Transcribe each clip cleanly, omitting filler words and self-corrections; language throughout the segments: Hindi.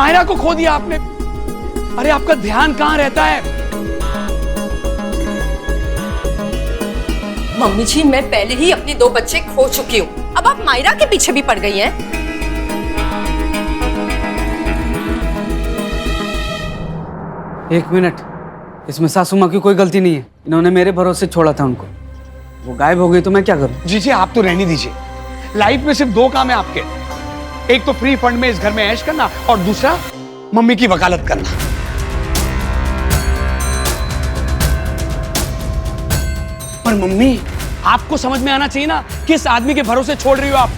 मायरा को खो दिया आपने। अरे आपका ध्यान कहां रहता है? मम्मी जी, मैं पहले ही अपने 2 बच्चे खो चुकी हूँ, अब आप मायरा के पीछे भी पड़ गई हैं। एक मिनट, इसमें सासू माँ की कोई गलती नहीं है। इन्होंने मेरे भरोसे छोड़ा था उनको, वो गायब हो गई तो मैं क्या करूं? जी आप तो रहने दीजिए। लाइफ में सिर्फ 2 काम है आपके, एक तो फ्री फंड में इस घर में ऐश करना और दूसरा मम्मी की वकालत करना। पर मम्मी, आपको समझ में आना चाहिए ना, किस आदमी के भरोसे छोड़ रही हो आप?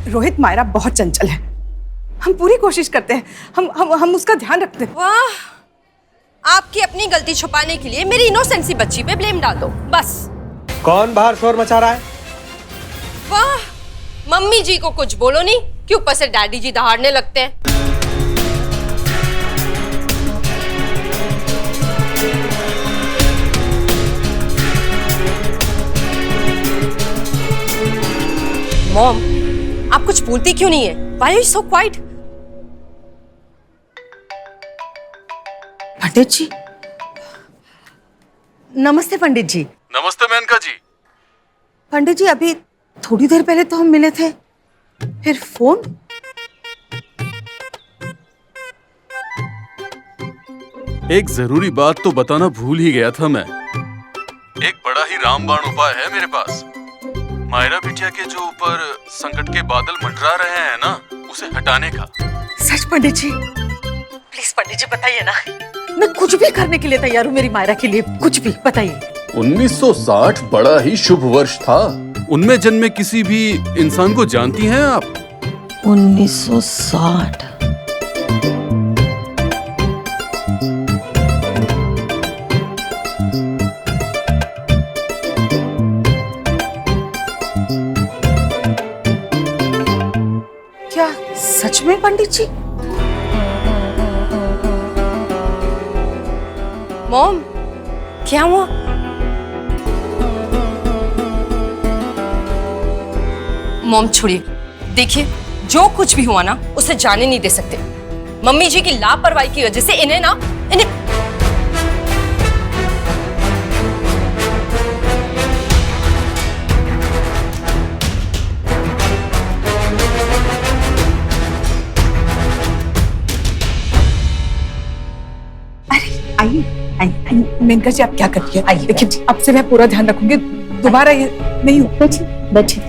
रोहित, मायरा बहुत चंचल है, हम पूरी कोशिश करते हैं, हम उसका ध्यान रखते हैं। वाह, आपकी अपनी गलती छुपाने के लिए मेरी इनोसेंसी बच्ची पे ब्लेम डाल दो बस। कौन बाहर शोर मचा रहा है? वाह, मम्मी जी को कुछ बोलो नहीं कि ऊपर से डैडी जी दहाड़ने लगते हैं। मॉम, आप कुछ बोलती क्यों नहीं है? Why are you so quiet? पंडित जी, नमस्ते पंडित जी। नमस्ते मेनका जी। पंडित जी, अभी थोड़ी देर पहले तो हम मिले थे, फिर फोन। एक जरूरी बात तो बताना भूल ही गया था मैं। एक बड़ा ही रामबाण उपाय है मेरे पास। मायरा बिटिया के जो ऊपर संकट के बादल मंडरा रहे हैं ना, उसे हटाने का। सच पंडित जी? प्लीज पंडित जी बताइए ना, मैं कुछ भी करने के लिए तैयार हूँ मेरी मायरा के लिए, कुछ भी बताइए। 1960 बड़ा ही शुभ वर्ष था। उनमें जन्मे किसी भी इंसान को जानती हैं आप? 1960? क्या सच में पंडित जी? मॉम, क्या हुआ? मॉम छोड़िए, देखिए जो कुछ भी हुआ ना, उसे जाने नहीं दे सकते। मम्मी जी की लापरवाही की वजह से इन्हें आइए, मेनका जी आप क्या करती है? आइए, देखिए अब से मैं पूरा ध्यान रखूंगी, दोबारा ये नहीं हो। बैठिए।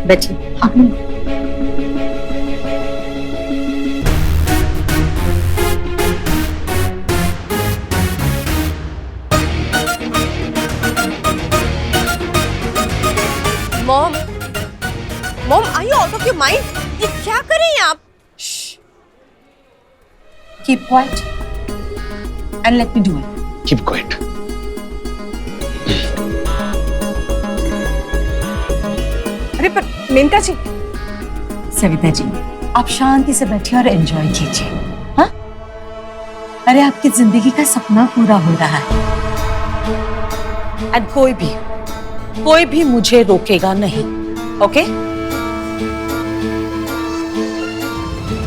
Mom, are you out of your mind? ये क्या कर रही हैं आप? Keep quiet and let me do it. Keep quiet. अरे पर मेनका जी। सविता जी, आप शांति से बैठिए और एंजॉय कीजिए। हाँ, अरे आपकी जिंदगी का सपना पूरा हो रहा है, एंड कोई भी मुझे रोकेगा नहीं। ओके,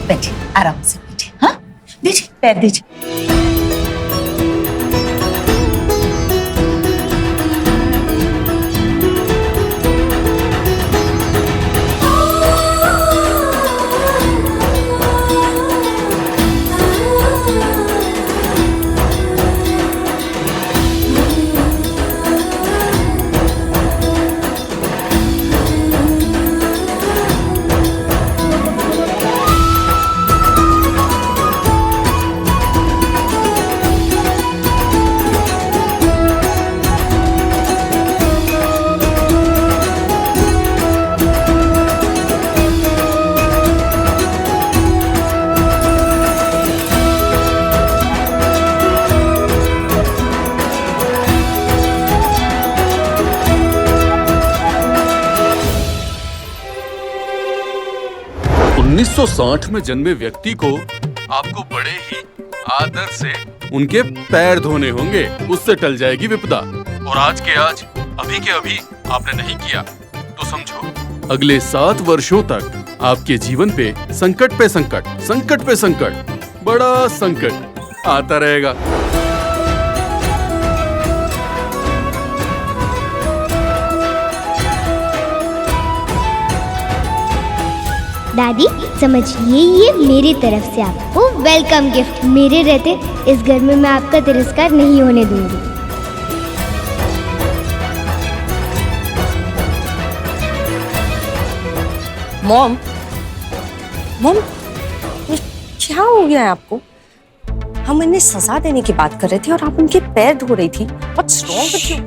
बैठिए, आराम से बैठिए। हाँ, दीजिए, पैर दीजिए। उन्नीस 1960 में जन्मे व्यक्ति को आपको बड़े ही आदर से उनके पैर धोने होंगे, उससे टल जाएगी विपदा। और आज के आज, अभी के अभी आपने नहीं किया तो समझो अगले 7 वर्षों तक आपके जीवन पे संकट पे संकट, संकट पे संकट बड़ा संकट आता रहेगा। दादी समझिए, ये मेरी तरफ से आपको वेलकम गिफ्ट। मेरे रहते इस घर में मैं आपका तिरस्कार नहीं होने दूंगी। मॉम, मॉम, क्या हो गया है आपको? हम इन्हें सजा देने की बात कर रहे थे और आप उनके पैर धो रही थी। What's wrong with you?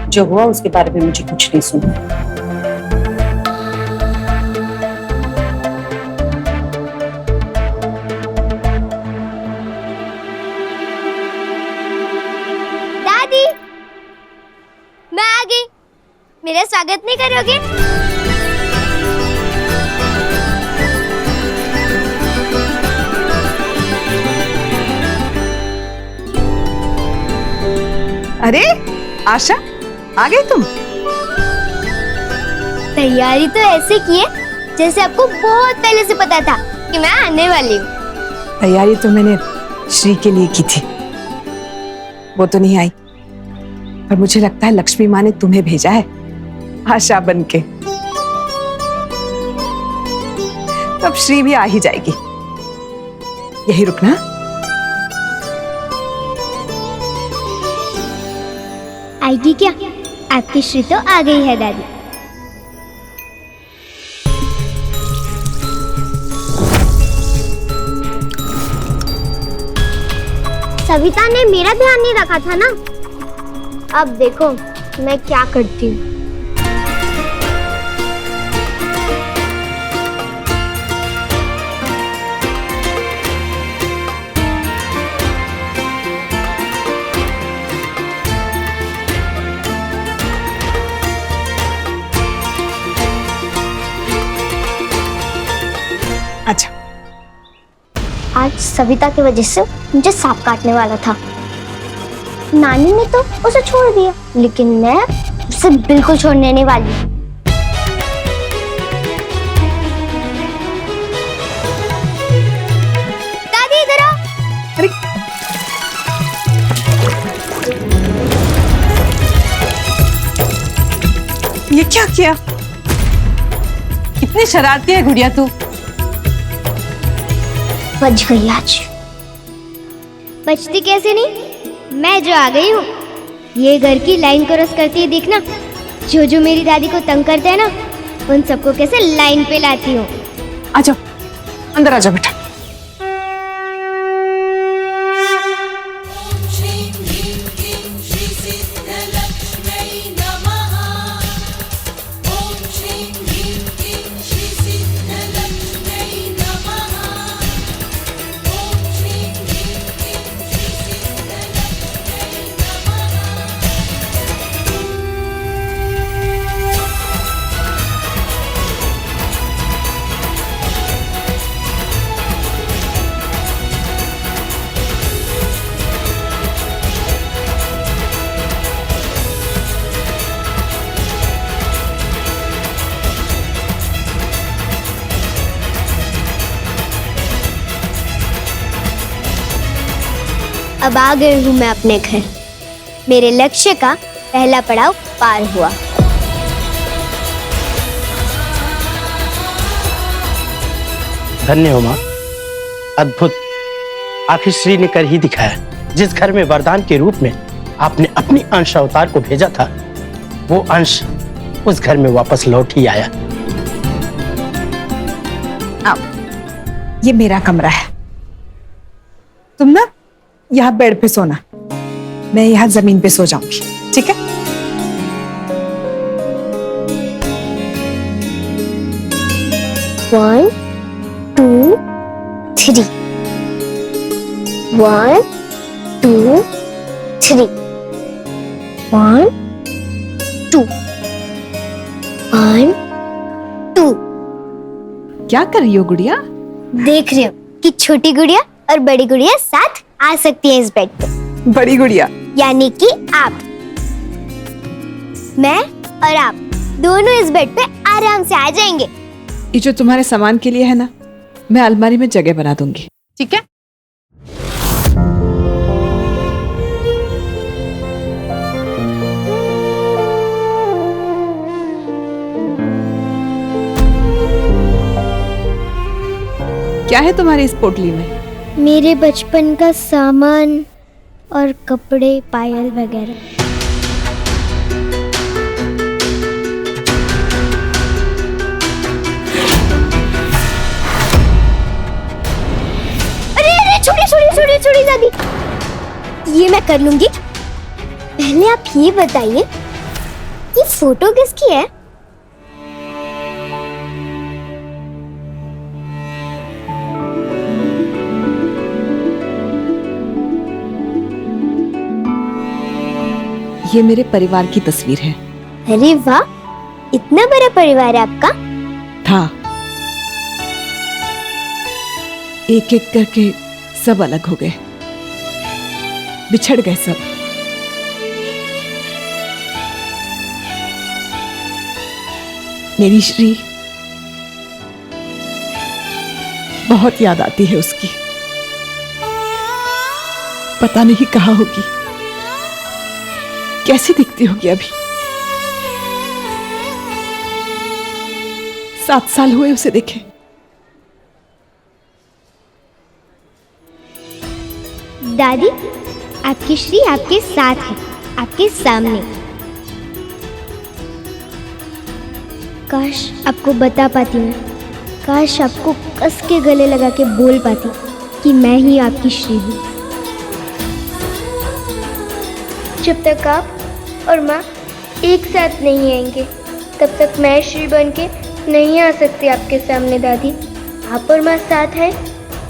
जो हुआ उसके बारे में मुझे कुछ नहीं सुना। दादी, मैं आ गई। मेरा स्वागत नहीं करोगे? अरे आशा, आ गई तुम? तैयारी तो ऐसे की है जैसे आपको बहुत पहले से पता था कि मैं आने वाली हूँ। तैयारी तो मैंने श्री के लिए की थी, वो तो नहीं आई, पर मुझे लगता है लक्ष्मी माँ ने तुम्हें भेजा है आशा बनके। तब श्री भी आ ही जाएगी। यही रुकना। आएगी क्या? आपकी श्री तो आ गई है दादी। सविता ने मेरा ध्यान नहीं रखा था ना। अब देखो मैं क्या करती हूँ। अच्छा, आज सविता की वजह से मुझे सांप काटने वाला था। नानी ने तो उसे छोड़ दिया, लेकिन मैं उसे बिल्कुल छोड़ने नहीं वाली। दादी इधर आओ। अरे ये क्या किया? कितनी शरारती है गुड़िया तू। बच गई आज। बचती कैसे नहीं, मैं जो आ गई हूँ। ये घर की लाइन क्रॉस करती है देखना। जो मेरी दादी को तंग करते हैं ना, उन सबको कैसे लाइन पे लाती हूँ। आ जाओ, अंदर आ जाओ बेटा। अब आ गई हूँ मैं अपने घर। मेरे लक्ष्य का पहला पड़ाव पार हुआ। धन्य हो माँ, अद्भुत। आखिर श्री ने कर ही दिखाया। जिस घर में वरदान के रूप में आपने अपनी अंश अवतार को भेजा था, वो अंश उस घर में वापस लौट ही आया। आओ, ये मेरा कमरा है। तुम ना यहाँ बेड पे सोना, मैं यहाँ जमीन पे सो जाऊंगी, ठीक है? One two three, 1 2 3, 1 2, 1 2। क्या कर रही हो गुड़िया? देख रही हूँ कि छोटी गुड़िया और बड़ी गुड़िया साथ आ सकती है इस बेड पे। बड़ी गुड़िया यानी कि आप, मैं और आप दोनों इस बेड पे आराम से आ जाएंगे। ये जो तुम्हारे सामान के लिए है ना, मैं अलमारी में जगह बना दूंगी, ठीक है? क्या है तुम्हारी इस पोटली में? मेरे बचपन का सामान और कपड़े, पायल वगैरह। छोड़ी दादी, ये मैं कर लूंगी। पहले आप ये बताइए, ये फोटो किसकी है? ये मेरे परिवार की तस्वीर है। अरे वाह, इतना बड़ा परिवार है आपका। था, एक एक करके सब अलग हो गए, बिछड़ गए सब। मेरी श्री, बहुत याद आती है उसकी। पता नहीं कहाँ होगी, कैसी दिखती होगी अभी। 7 साल हुए उसे देखे। दादी, आपकी श्री आपके साथ है, आपके सामने। काश आपको बता पाती मैं, काश आपको कस के गले लगा के बोल पाती कि मैं ही आपकी श्री हूँ। जब तक आप और माँ एक साथ नहीं आएंगे, तब तक मैं श्री बन के नहीं आ सकती आपके सामने। दादी, आप और माँ साथ हैं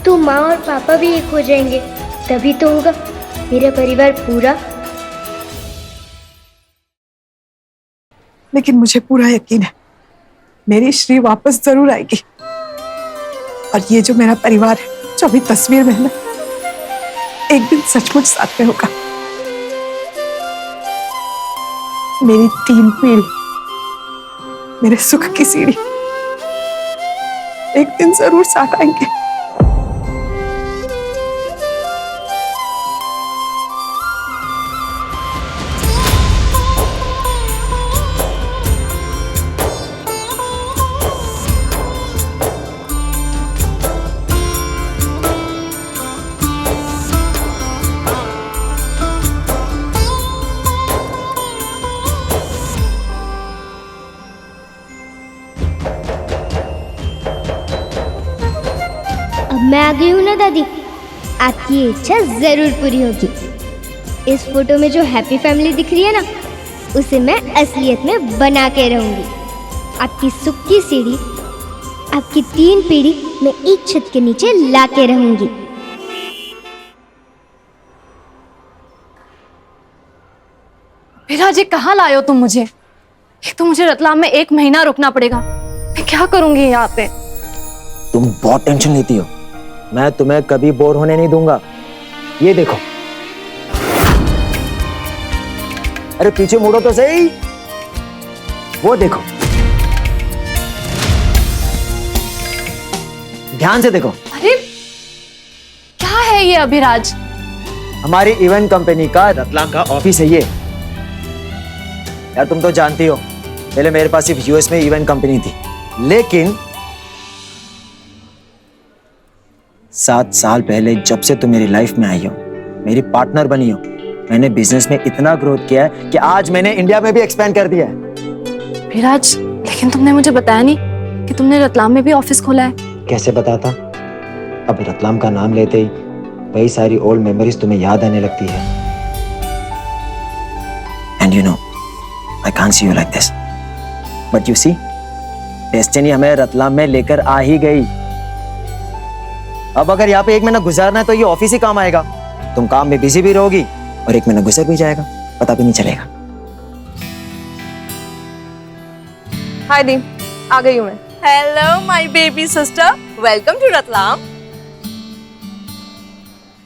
तो माँ और पापा भी एक हो जाएंगे, तभी तो होगा मेरा परिवार पूरा। लेकिन मुझे पूरा यकीन है मेरी श्री वापस जरूर आएगी। और ये जो मेरा परिवार है, जो अभी तस्वीर में है ना, एक दिन सचमुच साथ में होगा। मेरी 3 पीढ़ी, मेरे सुख की सीढ़ी एक दिन जरूर साथ आएंगे। मैं आ गई हूँ ना दादी, आपकी इच्छा जरूर पूरी होगी। इस फोटो में जो हैप्पी फैमिली दिख रही है ना, उसे मैं असलियत में बना के रहूंगी। आपकी सुख की सीढ़ी, आपकी 3 पीढ़ी मैं एक छत के नीचे ला के रहूंगी। विराज, कहाँ लाए हो तुम मुझे? एक तो मुझे रतलाम में 1 महीना रुकना पड़ेगा। मैं क्या करूंगी यहाँ पे? तुम बहुत टेंशन लेती हो, मैं तुम्हें कभी बोर होने नहीं दूंगा। ये देखो, अरे पीछे मुड़ो तो सही, वो देखो, ध्यान से देखो। अरे क्या है ये अभिराज? हमारी इवेंट कंपनी का रतलाम का ऑफिस है ये। यार तुम तो जानती हो, पहले मेरे पास सिर्फ यूएस में इवेंट कंपनी थी, लेकिन 7 साल पहले जब से तुम मेरी लाइफ में आई हो, मेरी पार्टनर बनी हो, मैंने बिजनेस में इतना ग्रोथ किया है कि आज मैंने इंडिया में भी एक्सपेंड कर दिया है। विराज, लेकिन तुमने मुझे बताया नहीं कि तुमने रतलाम में भी ऑफिस खोला है। कैसे बताता? अब रतलाम का नाम लेते ही वही सारी ओल्ड मेमोरीज तुम्हें याद आने लगती है। And you know, I can't see you like this, but you see, destiny हमें रतलाम में लेकर आ ही गई। अब अगर यहाँ पे 1 महीना गुजारना है तो ये ऑफिस ही काम आएगा। तुम काम में बिजी भी रहोगी और 1 महीना गुजर भी जाएगा, पता भी नहीं चलेगा। हाय दी, आ गई हूँ मैं। Hello my baby sister, welcome to Ratlam.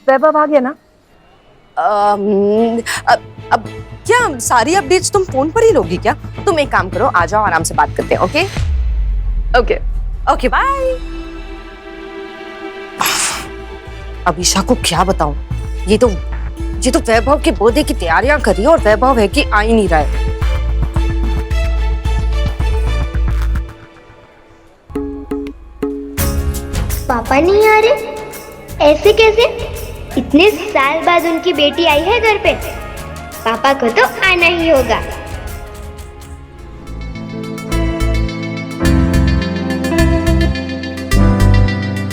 Vaibhav आ गया ना? अब क्या सारी अपडेट्स तुम फोन पर ही लोगी क्या? तुम एक काम करो, आ जाओ, आराम से बात करते हैं। Okay okay okay, bye. Abhisha को क्या बताऊं, ये तो वैभव के बर्थडे की तैयारियां कर रही है और वैभव है कि आ ही नहीं रहा है। पापा नहीं आ रहे? ऐसे कैसे? इतने साल बाद उनकी बेटी आई है घर पे, पापा को तो आना ही होगा।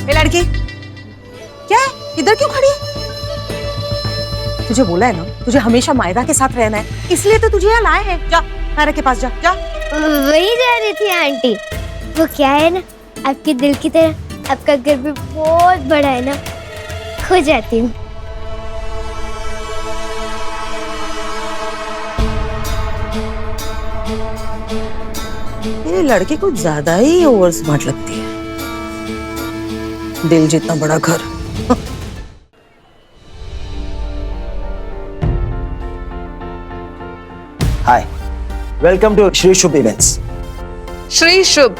ए लड़की, क्या है? इधर क्यों खड़ी है? तुझे बोला है ना, तुझे हमेशा मायरा के साथ रहना है, इसलिए तो तुझे यहाँ लाए हैं। जा मायरा के पास जा। वही जा रही थी आंटी। वो क्या है ना, आपके दिल की तरह आपका घर भी बहुत बड़ा है ना, खो जाती हूँ। ये लड़की कुछ ज्यादा ही ओवर स्मार्ट लगती है। दिल जितना बड़ा घर। Hi, welcome to Shri Shubh events. Shri Shubh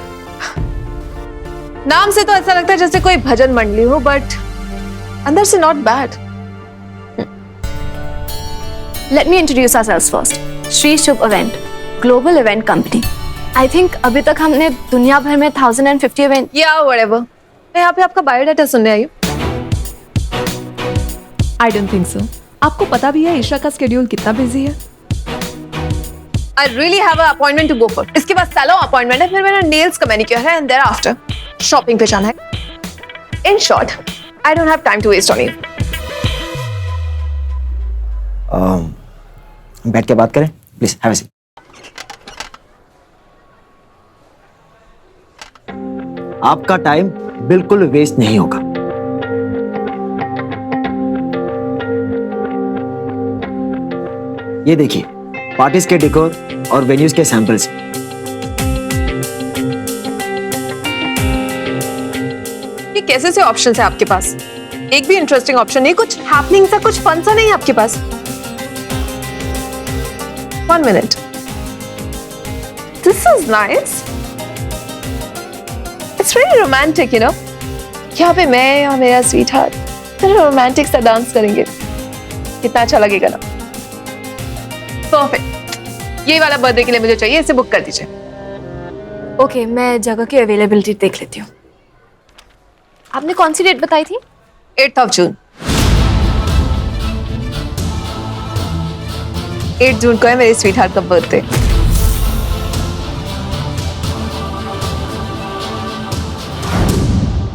नाम से तो ऐसा लगता है जैसे कोई भजन मंडली हो, बट अंदर से not bad. Let me introduce ourselves first. Shri Shubh event, global event company. I think अभी तक हमने दुनिया भर में 1050 इवेंट या व्हाटएवर। मैं यहाँ पे आपका बायोडाटा सुनने आई हूँ। I don't think so. आपको पता भी है ईशा का शेड्यूल कितना बिजी है। I really have an appointment to go for. इसके बाद सैलून अपॉइंटमेंट है, फिर मेरा नेल्स का मैनिक्योर है, and thereafter शॉपिंग पे जाना है। In short, I don't have time to waste on you. बैठ के बात करें, प्लीज हैव अ सीट। आपका टाइम बिल्कुल वेस्ट नहीं होगा। ये देखिए, पार्टीज के डेकोर और वेन्यूज के सैंपल्स। ये कैसे से ऑप्शंस है आपके पास? एक भी इंटरेस्टिंग ऑप्शन नहीं, कुछ हैपनिंग सा, कुछ फन सा नहीं है आपके पास? 1 minute. This is nice. It's really romantic, you know. यहाँ पे मैं और मेरा स्वीट हार्ट रोमांटिक सा डांस करेंगे, कितना अच्छा लगेगा ना। परफेक्ट, ये वाला बर्थडे के लिए मुझे चाहिए, इसे बुक कर दीजिए। ओके, मैं जगह की अवेलेबिलिटी देख लेती हूँ। आपने कौन सी डेट बताई थी? 8th of June। 8 जून को है मेरे स्वीट हार्ट का बर्थडे।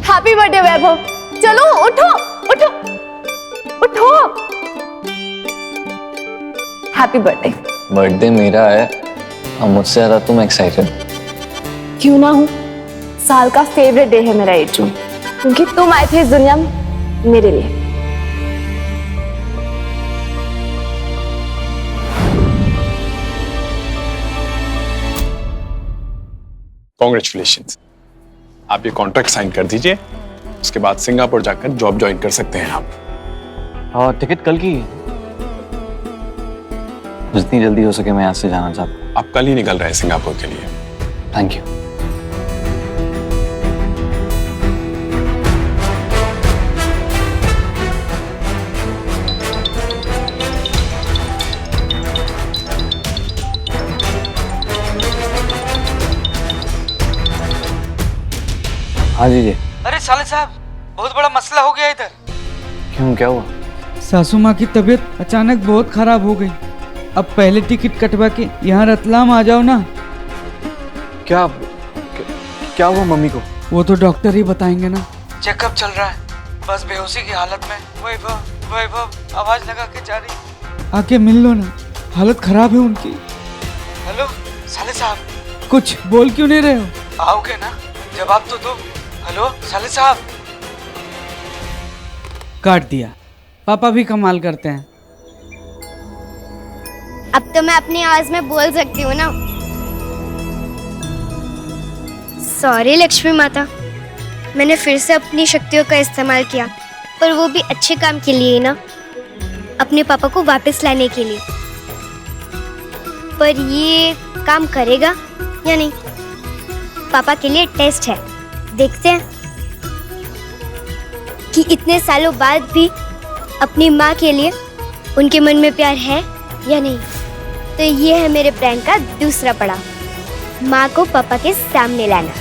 हैप्पी बर्थडे वैभव। चलो उठो उठो उठो। Happy birthday. बर्थडे मेरा है और मुझसे ज्यादा तुम एक्साइटेड क्यों ना हूँ? साल का फेवरेट डे है मेरा 8 जून, क्योंकि तुम आए थे इस दुनिया में मेरे लिए। कॉन्ग्रेचुलेशंस, आप ये कॉन्ट्रैक्ट साइन कर दीजिए, उसके बाद सिंगापुर जाकर जॉब ज्वाइन कर सकते हैं आप। और टिकट कल की, जितनी जल्दी हो सके मैं यहाँ से जाना चाहता हूँ। आप कल ही निकल रहे हैं सिंगापुर के लिए। Thank you. हाँ जी। अरे साले साहब, बहुत बड़ा मसला हो गया इधर। क्यों, क्या हुआ? सासू माँ की तबीयत अचानक बहुत खराब हो गई। अब पहले टिकट कटवा के यहाँ रतलाम आ जाओ ना। क्या हुआ मम्मी को? वो तो डॉक्टर ही बताएंगे ना। चेकअप चल रहा है, बस बेहोशी की हालत में वैभव वैभव आवाज लगा के जा रही। आके मिल लो ना, हालत खराब है उनकी। हेलो साले साहब, कुछ बोल क्यों नहीं रहे हो? आओगे ना, जवाब तो दो। हेलो साले साहब। काट दिया। पापा भी कमाल करते हैं। अब तो मैं अपनी आवाज में बोल सकती हूँ ना। सॉरी लक्ष्मी माता, मैंने फिर से अपनी शक्तियों का इस्तेमाल किया, पर वो भी अच्छे काम के लिए ना, अपने पापा को वापस लाने के लिए। पर ये काम करेगा या नहीं, पापा के लिए टेस्ट है, देखते हैं। कि इतने सालों बाद भी अपनी माँ के लिए उनके मन में प्यार है या नहीं। तो ये है मेरे प्रैंक का दूसरा पड़ाव, माँ को पापा के सामने लाना।